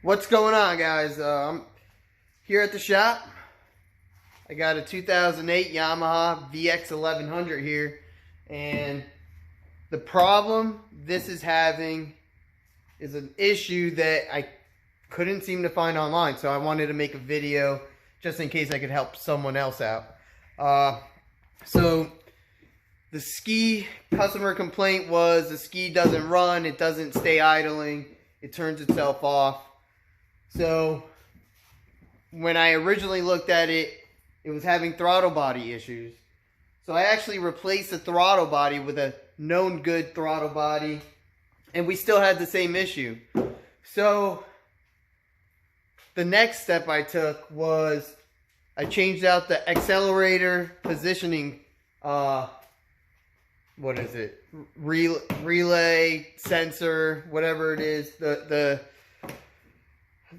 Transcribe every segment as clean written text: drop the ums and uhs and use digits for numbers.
What's going on, guys? I'm here at the shop. I got a 2008 Yamaha VX1100 here, and the problem this is having is an issue that I couldn't seem to find online, so I wanted to make a video just in case I could help someone else out. So the ski customer complaint was the ski doesn't run, it doesn't stay idling, it turns itself off. So when I originally looked at it, it was having throttle body issues. So I actually replaced the throttle body with a known good throttle body, and we still had the same issue. So the next step I took was I changed out the accelerator positioning, relay sensor, whatever it is, the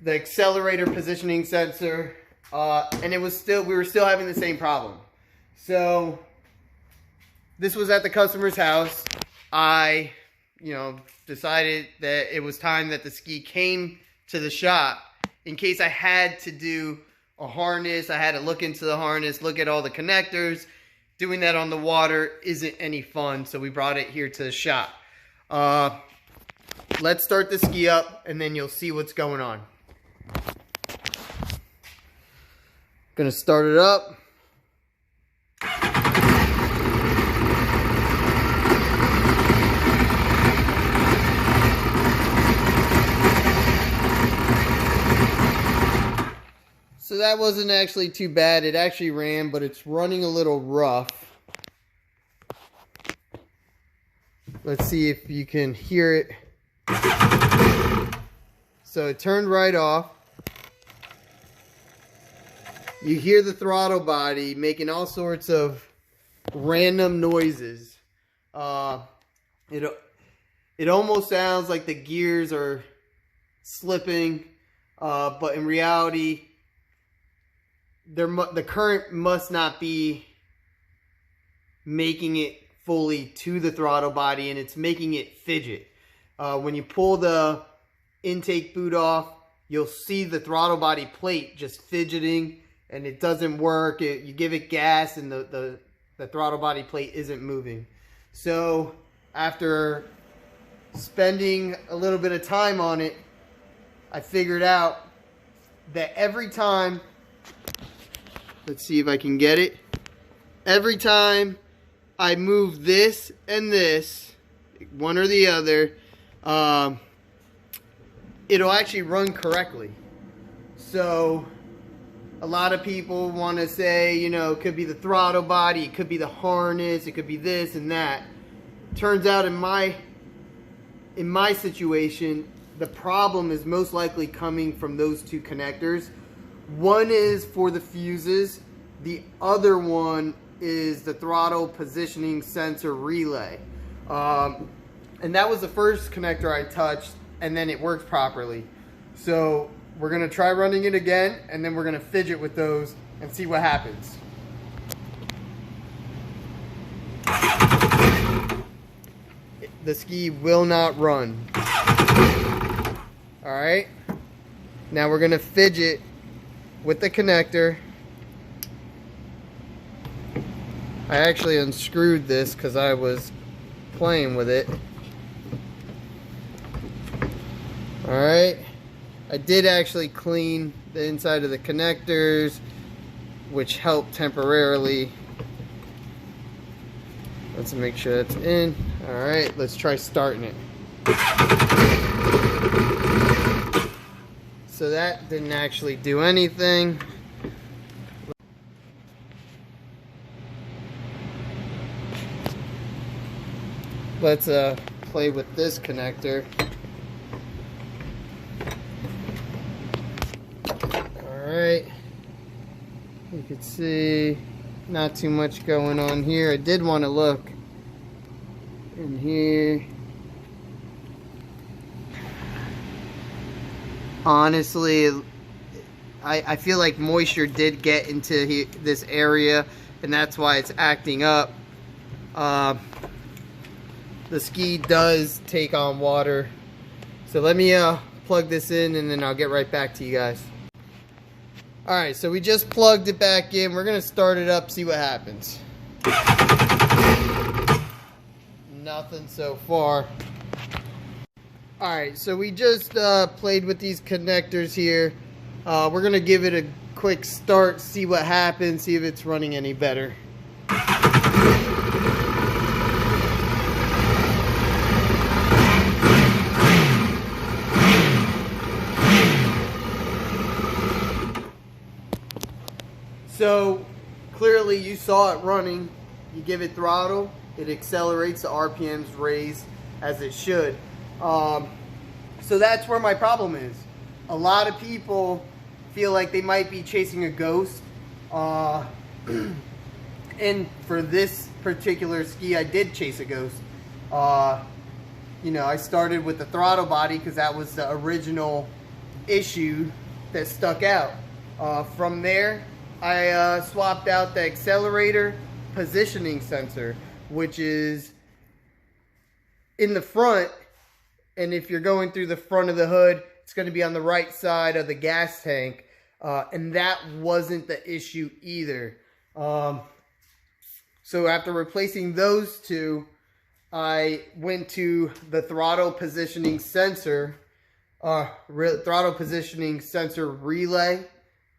accelerator positioning sensor, and we were still having the same problem. So this was at the customer's house. I, decided that it was time that the ski came to the shop. In case I had to do a harness, I had to look into the harness, look at all the connectors. Doing that on the water isn't any fun, so we brought it here to the shop. Let's start the ski up, and then you'll see what's going on. Gonna start it up. So that wasn't actually too bad. It actually ran, but it's running a little rough. Let's see if you can hear it. So it turned right off. You hear the throttle body making all sorts of random noises. It almost sounds like the gears are slipping, but in reality, the current must not be making it fully to the throttle body, and it's making it fidget. When you pull the intake boot off, you'll see the throttle body plate just fidgeting, and it doesn't work. You give it gas, and the throttle body plate isn't moving. So after spending a little bit of time on it, I figured out that every time, let's see if I can get it, every time I move this and this, one or the other, it'll actually run correctly. So a lot of people want to say, it could be the throttle body, it could be the harness, it could be this and that. Turns out in my situation, the problem is most likely coming from those two connectors. One is for the fuses, the other one is the throttle positioning sensor relay. And that was the first connector I touched, and then it worked properly. So we're gonna try running it again, and then we're gonna fidget with those and see what happens. The ski will not run. All right, now we're gonna fidget with the connector. I actually unscrewed this because I was playing with it. Alright, I did actually clean the inside of the connectors, which helped temporarily. Let's make sure that's in. Alright, let's try starting it. So that didn't actually do anything. Let's play with this connector. Alright, you can see not too much going on here. I did want to look in here. Honestly, I feel like moisture did get into this area, and that's why it's acting up. The ski does take on water. So let me plug this in and then I'll get right back to you guys. Alright, so we just plugged it back in. We're going to start it up, see what happens. Nothing so far. Alright, so we just played with these connectors here. We're going to give it a quick start, see what happens, see if it's running any better. So clearly you saw it running. You give it throttle, it accelerates, the RPMs raise as it should. So that's where my problem is. A lot of people feel like they might be chasing a ghost. And for this particular ski, I did chase a ghost. You know, I started with the throttle body because that was the original issue that stuck out. From there, I swapped out the accelerator positioning sensor, which is in the front, and if you're going through the front of the hood, it's going to be on the right side of the gas tank, and that wasn't the issue either. So after replacing those two, I went to the throttle positioning sensor, throttle positioning sensor relay.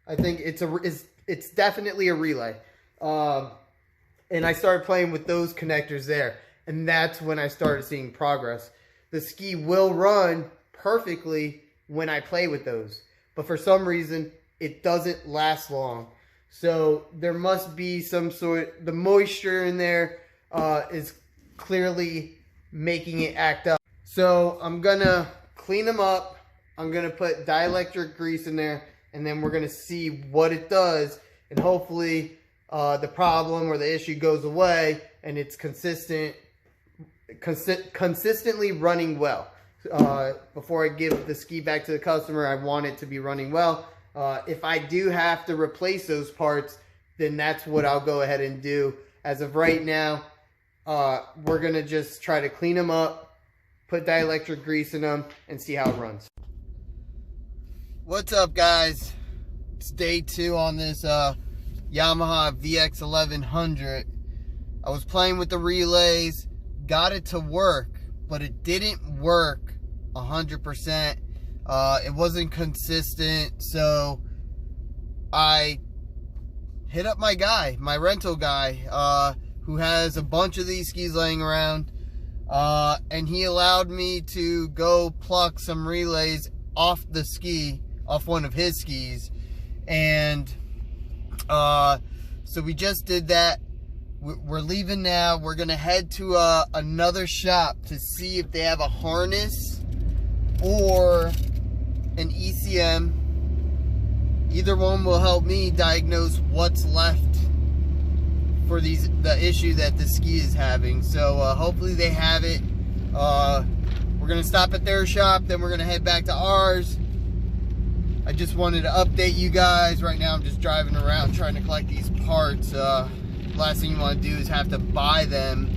I think it's definitely a relay. And I started playing with those connectors there. And that's when I started seeing progress. The ski will run perfectly when I play with those. But for some reason, it doesn't last long. So there must be some sort, the moisture in there is clearly making it act up. So I'm gonna clean them up. I'm gonna put dielectric grease in there, and then we're gonna see what it does, and hopefully the problem or the issue goes away and it's consistently running well. Before I give the ski back to the customer, I want it to be running well. If I do have to replace those parts, then that's what I'll go ahead and do. As of right now, we're gonna just try to clean them up, put dielectric grease in them, and see how it runs. What's up, guys? It's day 2 on this Yamaha VX1100. I was playing with the relays, got it to work, but it didn't work 100%. It wasn't consistent, so I hit up my guy, my rental guy, who has a bunch of these skis laying around, and he allowed me to go pluck some relays off the ski, off one of his skis, and so we just did that. We're leaving now. We're gonna head to another shop to see if they have a harness or an ECM. Either one will help me diagnose what's left for the issue that the ski is having. So hopefully they have it. We're gonna stop at their shop, then we're gonna head back to ours. I just wanted to update you guys. Right now I'm just driving around trying to collect these parts. Last thing you want to do is have to buy them.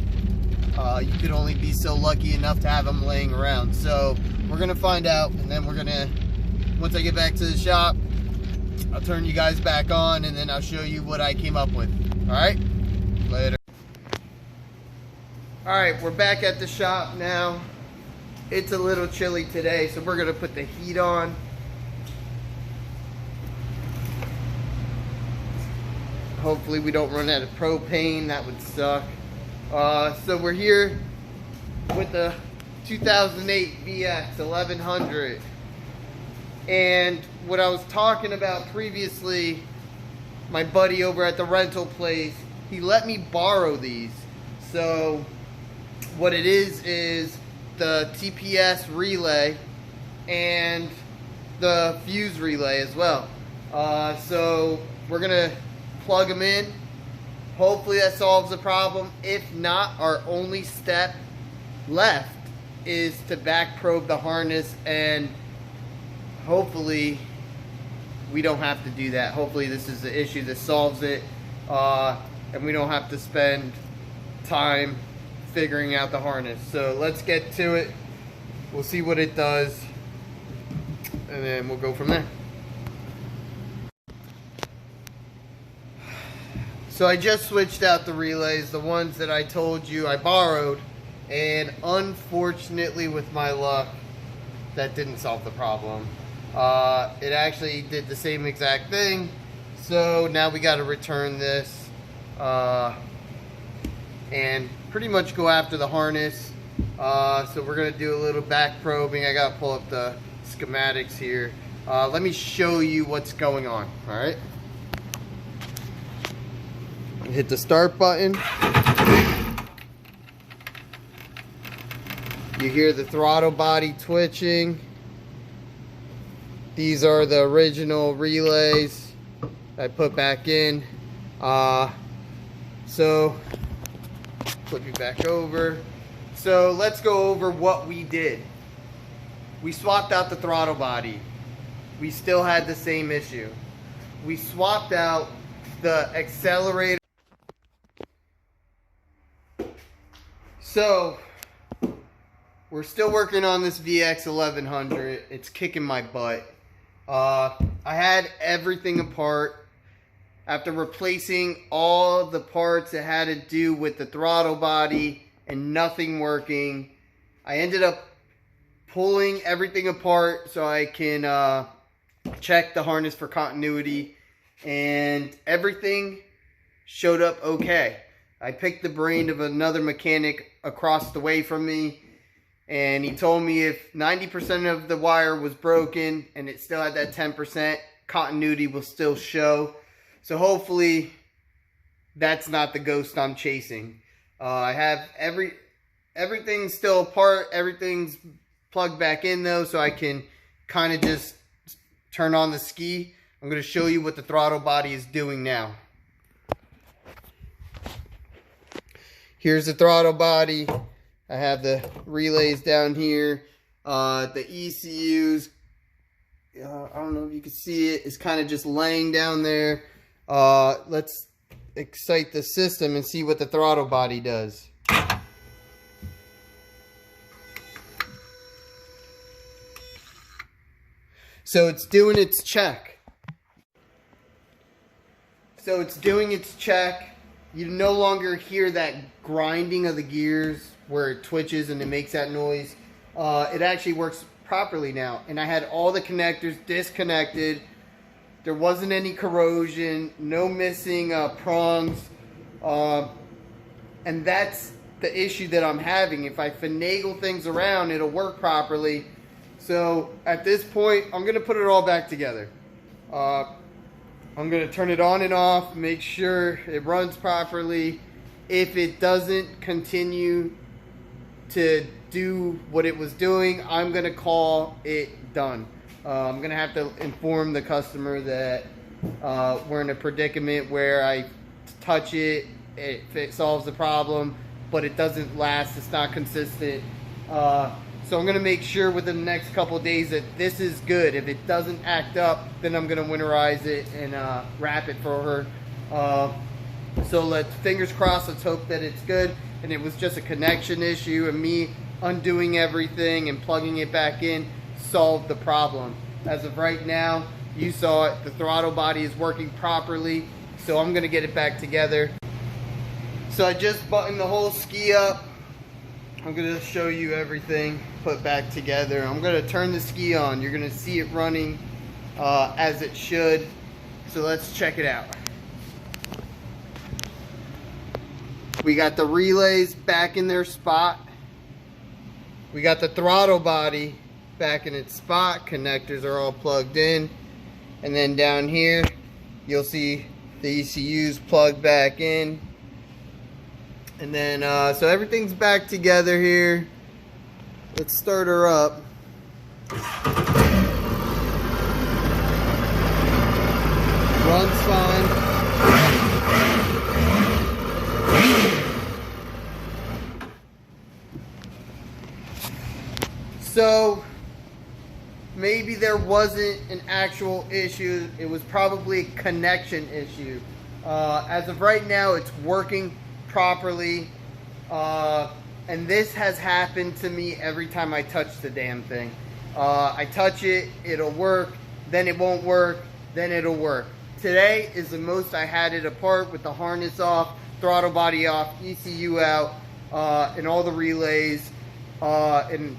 You could only be so lucky enough to have them laying around. So we're gonna find out, and then we're gonna, once I get back to the shop, I'll turn you guys back on, and then I'll show you what I came up with. Alright, later. Alright, we're back at the shop now. It's a little chilly today, so we're gonna put the heat on. Hopefully we don't run out of propane. That would suck. So we're here with the 2008 VX1100. And what I was talking about previously, my buddy over at the rental place, he let me borrow these. So what it is the TPS relay and the fuse relay as well. So we're gonna plug them in. Hopefully that solves the problem. If not, our only step left is to back probe the harness, and hopefully we don't have to do that. Hopefully this is the issue that solves it, and we don't have to spend time figuring out the harness. So let's get to it. We'll see what it does. and then we'll go from there. So I just switched out the relays, the ones that I told you I borrowed, and unfortunately with my luck, that didn't solve the problem. It actually did the same exact thing, so now we got to return this and pretty much go after the harness. So we're going to do a little back probing. I got to pull up the schematics here. Let me show you what's going on. All right. Hit the start button. You hear the throttle body twitching. These are the original relays I put back in. So flip you back over. So let's go over what we did. We swapped out the throttle body. We still had the same issue. We swapped out the accelerator. So we're still working on this VX1100. It's kicking my butt. I had everything apart. After replacing all the parts that had to do with the throttle body and nothing working, I ended up pulling everything apart so I can check the harness for continuity, and everything showed up okay. I picked the brain of another mechanic across the way from me, and he told me if 90% of the wire was broken and it still had that 10%, continuity will still show. So hopefully that's not the ghost I'm chasing. I have everything's still apart, everything's plugged back in though, so I can kind of just turn on the ski. I'm going to show you what the throttle body is doing now. Here's the throttle body. I have the relays down here. The ECUs, I don't know if you can see it, it's kind of just laying down there. Let's excite the system and see what the throttle body does. So it's doing its check. So it's doing its check. You no longer hear that grinding of the gears where it twitches and it makes that noise. It actually works properly now. And I had all the connectors disconnected. There wasn't any corrosion, no missing prongs. And that's the issue that I'm having. If I finagle things around, it'll work properly. So at this point, I'm going to put it all back together. I'm going to turn it on and off, make sure it runs properly. If it doesn't continue to do what it was doing, I'm going to call it done. I'm going to have to inform the customer that we're in a predicament where I touch it, it solves the problem, but it doesn't last, it's not consistent. So I'm going to make sure within the next couple of days that this is good. If it doesn't act up, then I'm going to winterize it and wrap it for her. So fingers crossed, let's hope that it's good. And it was just a connection issue, and me undoing everything and plugging it back in solved the problem. As of right now, you saw it, the throttle body is working properly. So I'm going to get it back together. So I just buttoned the whole ski up. I'm going to show you everything put back together. I'm going to turn the ski on. You're going to see it running as it should. So let's check it out. We got the relays back in their spot. We got the throttle body back in its spot. Connectors are all plugged in. And then down here, you'll see the ECUs plugged back in. And then, so everything's back together here. Let's start her up. Runs fine. So, maybe there wasn't an actual issue. It was probably a connection issue. As of right now, it's working properly, and this has happened to me every time I touch the damn thing. I touch it, it'll work, then it won't work, then it'll work. Today is the most I had it apart with the harness off, throttle body off, ECU out, and all the relays, and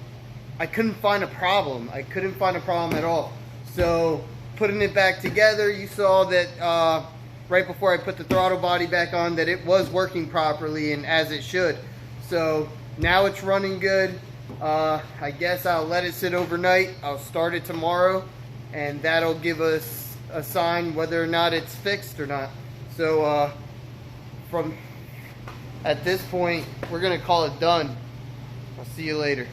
I couldn't find a problem. I couldn't find a problem at all. So putting it back together, you saw that right before I put the throttle body back on that it was working properly and as it should. So now it's running good. I guess I'll let it sit overnight. I'll start it tomorrow, and that'll give us a sign whether or not it's fixed or not. So from at this point, we're gonna call it done. I'll see you later.